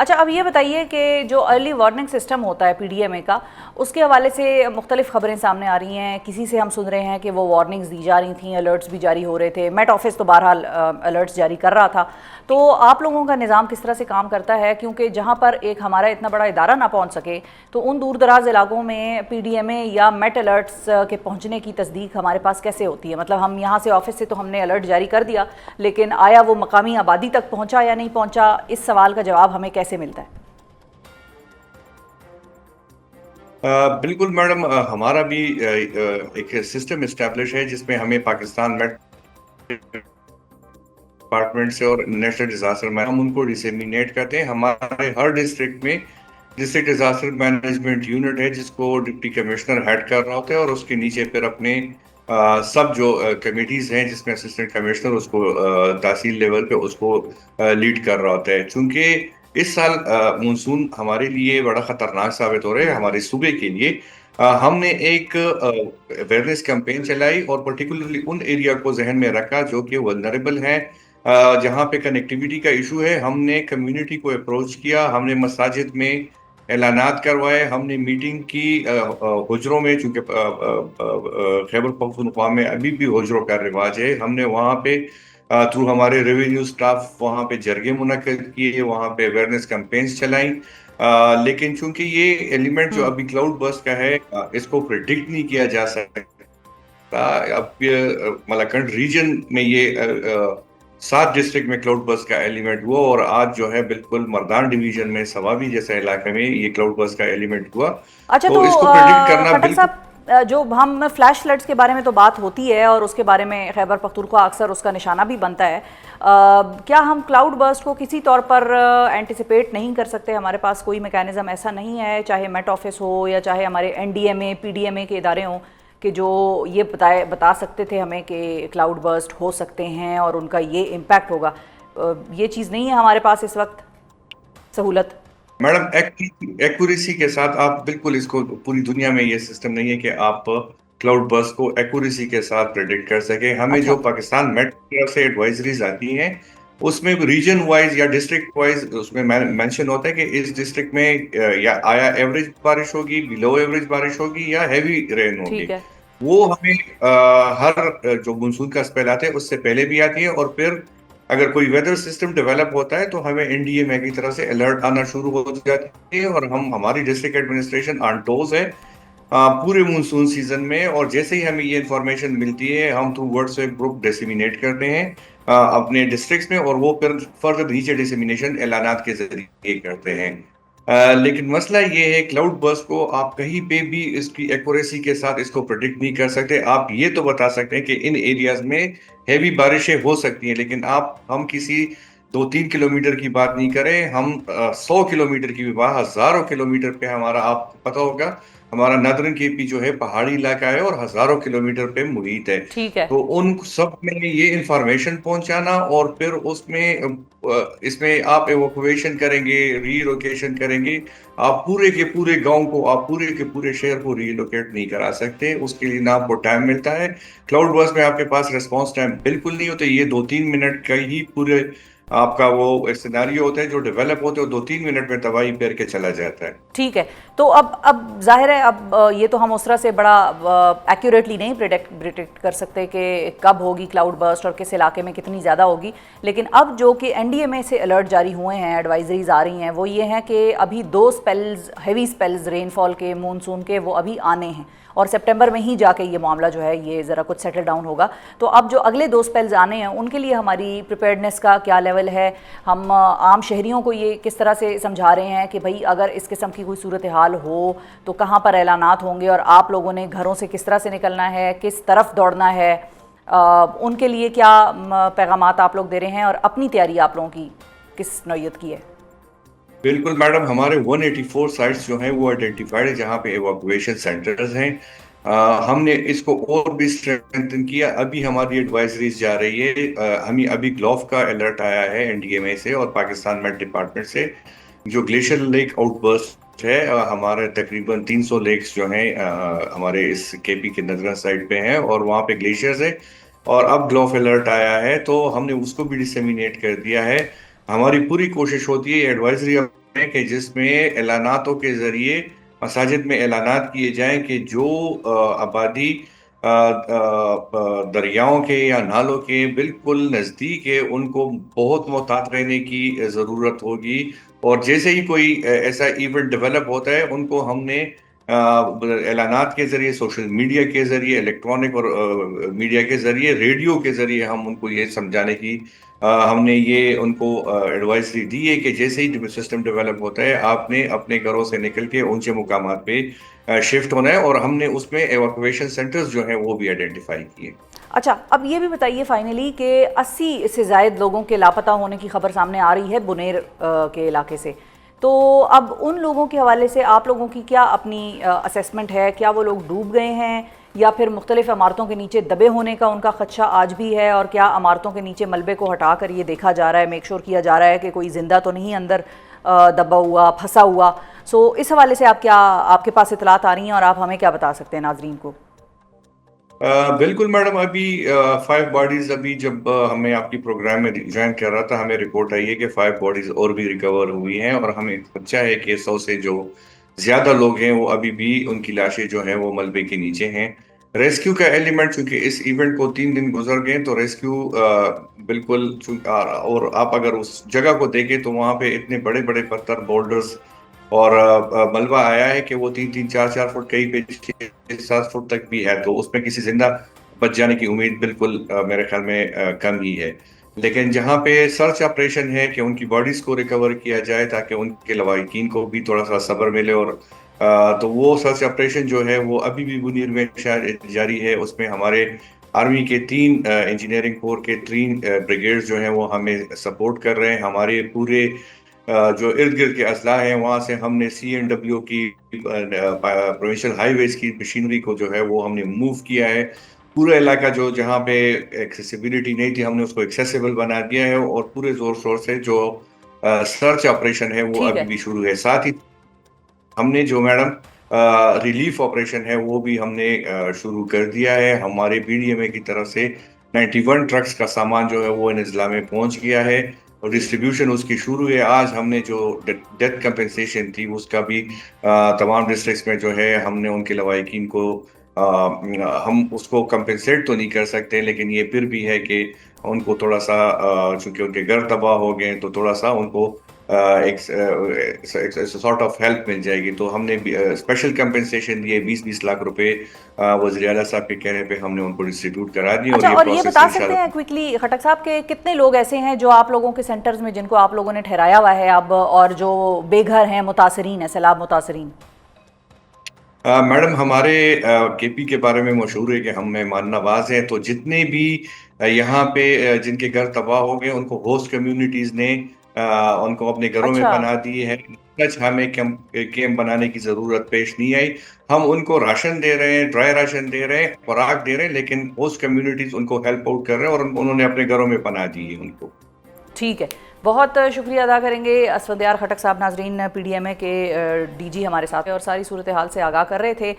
اچھا اب یہ بتائیے کہ جو ارلی وارننگ سسٹم ہوتا ہے PDMA کا، اس کے حوالے سے مختلف خبریں سامنے آ رہی ہیں، کسی سے ہم سن رہے ہیں کہ وہ وارننگز دی جا رہی تھیں، الرٹس بھی جاری ہو رہے تھے، میٹ آفس تو بہرحال الرٹس جاری کر رہا تھا. تو آپ لوگوں کا نظام کس طرح سے کام کرتا ہے؟ کیونکہ جہاں پر ایک ہمارا اتنا بڑا ادارہ نہ پہنچ سکے تو ان دور دراز علاقوں میں PDMA یا میٹ الرٹس کے پہنچنے کی تصدیق ہمارے پاس کیسے ہوتی ہے؟ مطلب ہم یہاں سے آفس سے تو ہم نے الرٹ جاری کر دیا، لیکن آیا وہ مقامی آبادی تک پہنچا یا نہیں پہنچا؟ اس سوال کا جواب ہمیں کیسے ملتا ہے؟ بالکل میڈم، ہمارا بھی ایک سسٹم اسٹیبلش ہے جس میں ہمیں پاکستان میٹ ڈپارٹمنٹ سے اور نیشنل ڈیزاسٹر میں ہم ان کو ڈسیمینیٹ کرتے ہیں. ہمارے ہر ڈسٹرکٹ میں ڈسٹرکٹ ڈیزاسٹر مینجمنٹ یونٹ ہے جس کو ڈپٹی کمشنر ہیڈ کر رہا ہوتا ہے، اور اس کے نیچے پھر اپنے سب جو کمیٹیز ہیں جس میں اسسٹنٹ کمشنر اس کو تحصیل لیول پہ اس کو لیڈ کر رہا ہوتا ہے. چونکہ اس سال مونسون ہمارے لیے بڑا خطرناک ثابت ہو رہا ہے ہمارے صوبے کے لیے. ہم نے ایک اویئرنیس کیمپین چلائی اور پرٹیکولرلی ان ایریا کو ذہن میں رکھا جو کہ ولنریبل ہیں، جہاں پہ کنیکٹیویٹی کا ایشو ہے. ہم نے کمیونٹی کو اپروچ کیا، ہم نے مساجد میں اعلانات کروائے، ہم نے میٹنگ کی حجروں میں، چونکہ خیبر پختونخوا میں ابھی بھی حجروں کا رواج ہے. ہم نے وہاں پہ تھرو ہمارے ریونیو سٹاف وہاں پہ جرگے منعقد کیے، وہاں پہ اویئرنیس کیمپینز چلائیں. لیکن چونکہ یہ ایلیمنٹ جو ابھی کلاؤڈ برسٹ کا ہے اس کو پریڈکٹ نہیں کیا جا سکتا. اب ملاکنڈ ریجن میں یہ 7 ڈسٹرکٹ میں کلاؤڈ برسٹ کا ایلیمنٹ ہوا، اور آج جو ہے بالکل مردان ڈویژن میں سوابی جیسے علاقے میں یہ کلاؤڈ برسٹ کا ایلیمنٹ ہوا. اچھا تو تو اس کو پریڈکٹ کرنا خٹک بالکل. صاحب، جو ہم فلیش فلڈز کے بارے میں تو بات ہوتی ہے اور اس کے بارے میں خیبر پختونخوا اکثر اس کا نشانہ بھی بنتا ہے، کیا ہم کلاؤڈ برسٹ کو کسی طور پر اینٹیسپیٹ نہیں کر سکتے؟ ہمارے پاس کوئی میکینزم ایسا نہیں ہے، چاہے میٹ آفس ہو یا چاہے ہمارے NDMA PDMA کے ادارے ہوں، کہ جو یہ بتا سکتے تھے ہمیں کہ کلاؤڈ برسٹ ہو سکتے ہیں اور ان کا یہ امپیکٹ ہوگا؟ یہ چیز نہیں ہے ہمارے پاس اس وقت سہولت؟ میڈم ایکوریسی کے ساتھ آپ بالکل اس کو، پوری دنیا میں یہ سسٹم نہیں ہے کہ آپ کلاؤڈ برسٹ کو ایکوریسی کے ساتھ پریڈکٹ کر سکیں. ہمیں اچھا. جو پاکستان میٹ کی طرف سے ایڈوائزریز آتی ہیں اس میں ریجن وائز یا ڈسٹرکٹ وائز اس میں مینشن ہوتا ہے کہ اس ڈسٹرکٹ میں یا آیا ایوریج بارش ہوگی، بلو ایوریج بارش ہوگی یا ہیوی رین ہوگی. ٹھیک ہے. وہ ہمیں ہر جو مونسون کا اسپیل آتا ہے اس سے پہلے بھی آتی ہے، اور پھر اگر کوئی ویدر سسٹم ڈیولپ ہوتا ہے تو ہمیں NDMA کی طرف سے الرٹ آنا شروع ہو جاتی ہے، اور ہماری ڈسٹرکٹ ایڈمنسٹریشن آن ٹوز ہے پورے مونسون سیزن میں. اور جیسے ہی ہمیں یہ انفارمیشن ملتی ہے ہم تھرو واٹس ایپ گروپ ڈیسیمینیٹ کرتے ہیں اپنے ڈسٹرکٹس میں، اور وہ پھر فردر نیچے ڈیسیمینیشن اعلانات کے ذریعے کرتے ہیں. لیکن مسئلہ یہ ہے کلاؤڈ برسٹ کو آپ کہیں پہ بھی اس کی ایکوریسی کے ساتھ اس کو پریڈکٹ نہیں کر سکتے. آپ یہ تو بتا سکتے ہیں کہ ان ایریاز میں ہیوی بارشیں ہو سکتی ہیں، لیکن ہم کسی 2-3 کلومیٹر کی بات نہیں کریں، ہم 100 کلومیٹر کی بھی بات، ہزاروں کلومیٹر پہ ہمارا، آپ کو پتا ہوگا ہمارا نادرن KP جو ہے پہاڑی علاقہ ہے اور ہزاروں کلومیٹر پہ محیط ہے. ٹھیک ہے. تو ان سب میں یہ انفارمیشن پہنچانا، اور پھر اس میں آپ ایویکویشن کریں گے، ری لوکیشن کریں گے، آپ پورے کے پورے گاؤں کو، آپ پورے کے پورے شہر کو ری لوکیٹ نہیں کرا سکتے. اس کے لیے نہ آپ کو ٹائم ملتا ہے. کلاؤڈ برسٹ میں آپ کے پاس ریسپانس ٹائم بالکل نہیں ہوتا. یہ 2-3 منٹ کا ہی پورے آپ کا وہ سیناریو ہوتا ہے جو ڈیولپ ہوتا ہے، 2-3 منٹ میں تباہی پھیر کے چلا جاتا ہے. ٹھیک ہے. تو اب ظاہر ہے اب یہ تو ہم اس طرح سے بڑا ایکوریٹلی نہیں پریڈکٹ کر سکتے کہ کب ہوگی کلاؤڈ برسٹ اور کس علاقے میں کتنی زیادہ ہوگی، لیکن اب جو کہ NDMA سے الرٹ جاری ہوئے ہیں، ایڈوائزریز آ رہی ہیں، وہ یہ ہیں کہ ابھی 2 سپیلز، ہیوی سپیلز رین فال کے، مونسون کے، وہ ابھی آنے ہیں، اور سپٹمبر میں ہی جا کے یہ معاملہ جو ہے یہ ذرا کچھ سیٹل ڈاؤن ہوگا. تو اب جو اگلے 2 سپیلز آنے ہیں ان کے لیے ہماری پریپیئرڈنس کا کیا لیول ہے؟ ہم عام شہریوں کو یہ کس طرح سے سمجھا رہے ہیں کہ بھائی اگر اس قسم کی کوئی صورتحال ہو تو کہاں پر اعلانات ہوں گے، اور آپ لوگوں نے گھروں سے کس طرح سے نکلنا ہے، کس طرف دوڑنا ہے، ان کے لیے کیا پیغامات آپ لوگ دے رہے ہیں، اور اپنی تیاری آپ لوگوں کی کس نوعیت کی ہے؟ بالکل میڈم، ہمارے 184 سائٹس جو ہیں وہ آئیڈینٹیفائڈ ہے جہاں پہ ایواکویشن سینٹرز ہیں. ہم نے اس کو اور بھی اسٹرینتھن کیا. ابھی ہماری ایڈوائزریز جا رہی ہے، ہمیں ابھی گلوف کا الرٹ آیا ہے NDMA سے اور پاکستان میٹ ڈپارٹمنٹ سے. جو گلیشیئر لیک آؤٹ برسٹ ہے، ہمارے تقریباً 300 لیکس جو ہیں ہمارے اس KP کے نظرا سائڈ پہ ہیں، اور وہاں پہ گلیشیئرز ہے، اور اب گلوف الرٹ آیا ہے تو ہم نے اس کو بھی ڈسیمینیٹ کر دیا ہے. ہماری پوری کوشش ہوتی ہے ایڈوائزری ہیں کہ جس میں اعلاناتوں کے ذریعے مساجد میں اعلانات کیے جائیں کہ جو آبادی دریاؤں کے یا نالوں کے بالکل نزدیک ہے ان کو بہت محتاط رہنے کی ضرورت ہوگی، اور جیسے ہی کوئی ایسا ایونٹ ڈیولپ ہوتا ہے ان کو ہم نے اعلانات کے ذریعے، سوشل میڈیا کے ذریعے، الیکٹرانک اور میڈیا کے ذریعے، ریڈیو کے ذریعے ہم ان کو یہ سمجھانے کی ہم نے یہ ان کو ایڈوائزری دی ہے کہ جیسے ہی سسٹم ڈیولپ ہوتا ہے آپ نے اپنے گھروں سے نکل کے اونچے مقامات پہ شفٹ ہونا ہے، اور ہم نے اس میں ایویکویشن سینٹرز جو ہیں وہ بھی آئیڈینٹیفائی کیے۔ اچھا، اب یہ بھی بتائیے فائنلی کہ 80 سے زائد لوگوں کے لاپتہ ہونے کی خبر سامنے آ رہی ہے بنیر کے علاقے سے، تو اب ان لوگوں کے حوالے سے آپ لوگوں کی کیا اپنی اسیسمنٹ ہے؟ کیا وہ لوگ ڈوب گئے ہیں یا پھر مختلف عمارتوں کے نیچے دبے ہونے کا ان کا خدشہ آج بھی ہے؟ اور کیا عمارتوں کے نیچے ملبے کو ہٹا کر یہ دیکھا جا رہا ہے، میک شور کیا جا رہا ہے کہ کوئی زندہ تو نہیں اندر دبا ہوا، پھنسا ہوا؟ سو اس حوالے سے آپ کے پاس اطلاعات آ رہی ہیں اور آپ ہمیں کیا بتا سکتے ہیں ناظرین کو؟ بالکل میڈم، ابھی 5 باڈیز، ابھی جب ہمیں آپ کی پروگرام میں جوائن کر رہا تھا ہمیں رپورٹ آئی ہے کہ 5 باڈیز اور بھی ریکور ہوئی ہیں، اور ہمیں خدشہ ہے کہ 100 سے جو زیادہ لوگ ہیں وہ ابھی بھی ان کی لاشیں جو ہیں وہ ملبے کے نیچے ہیں۔ ریسکیو کا ایلیمنٹ، چونکہ اس ایونٹ کو 3 دن گزر گئے تو ریسکیو بالکل، اور آپ اگر اس جگہ کو دیکھیں تو وہاں پہ اتنے بڑے بڑے پتھر، بولڈرز اور ملبہ آیا ہے کہ وہ 3-3 4-4 فٹ، کئی پہ 6-7 فٹ تک بھی ہے، تو اس میں کسی زندہ بچ جانے کی امید بالکل میرے خیال میں کم ہی ہے۔ لیکن جہاں پہ سرچ آپریشن ہے کہ ان کی باڈیز کو ریکور کیا جائے تاکہ ان کے لواحقین کو بھی تھوڑا سا صبر ملے، اور تو وہ سرچ آپریشن جو ہے وہ ابھی بھی منیر میں جاری ہے۔ اس میں ہمارے آرمی کے 3 انجینئرنگ کور کے 3 بریگیڈز جو ہیں وہ ہمیں سپورٹ کر رہے ہیں۔ ہمارے پورے جو ارد گرد کے اضلاع ہیں وہاں سے ہم نے CNW کی پروونشل ہائی ویز کی مشینری کو جو ہے وہ ہم نے موو کیا ہے۔ پورا علاقہ جو جہاں پہ ایکسیسیبلٹی نہیں تھی ہم نے اس کو ایکسیسیبل بنا دیا ہے، اور پورے زور شور سے جو سرچ آپریشن ہے وہ ٹھیک ہے، ابھی بھی شروع ہے۔ ساتھ ہی ہم نے جو میڈم ریلیف آپریشن ہے وہ بھی ہم نے شروع کر دیا ہے۔ ہمارے BDMA کی طرف سے 91 ٹرکس کا سامان جو ہے وہ ان اضلاع میں پہنچ گیا ہے، اور ڈسٹریبیوشن اس کی شروع ہے۔ آج ہم نے جو ڈیتھ کمپنسیشن تھی اس کا بھی تمام ڈسٹرکٹس میں جو ہے ہم نے ان کے لواحقین کو ہم اس کو کمپنسیٹ تو نہیں کر سکتے، لیکن یہ پھر بھی ہے کہ ان کو تھوڑا سا چونکہ ان کے گھر تباہ ہو گئے تو تھوڑا سا ان کو ایک سارٹ آف ہیلپ مل جائے گی۔ تو ہم نے اسپیشل کمپنسیشن دیے 20-20 لاکھ روپے وزیر اعلیٰ صاحب کے کہنے پہ ہم نے ان کو ڈسٹریبیوٹ کرا دی، اچھا، اور یہ اور یہ پروسیس بتا سکتے انشاءاللہ۔ ہیں کوئکلی خٹک صاحب کہ کتنے لوگ ایسے ہیں جو آپ لوگوں کے سینٹرز میں جن کو آپ لوگوں نے ٹھہرایا ہوا ہے اب، اور جو بے گھر ہیں، متاثرین ہیں، سیلاب متاثرین؟ میڈم ہمارے KP کے بارے میں مشہور ہے کہ ہم مہمان نواز ہیں، تو جتنے بھی یہاں پہ جن کے گھر تباہ ہو گئے ان کو ہوسٹ کمیونٹیز نے ان کو اپنے گھروں میں اچھا، پناہ دی ہے۔ ہمیں کیمپ بنانے کی ضرورت پیش نہیں آئی۔ ہم ان کو راشن دے رہے ہیں، ڈرائی راشن دے رہے ہیں، خوراک دے رہے ہیں، لیکن ہوسٹ کمیونٹیز ان کو ہیلپ آؤٹ کر رہے ہیں، اور انہوں نے اپنے گھروں میں پناہ دی ہے ان کو۔ ٹھیک ہے، بہت شکریہ ادا کریں گے اسفندیار خٹک صاحب۔ ناظرین، PDMA کے DG ہمارے ساتھ ہیں اور ساری صورتحال سے آگاہ کر رہے تھے۔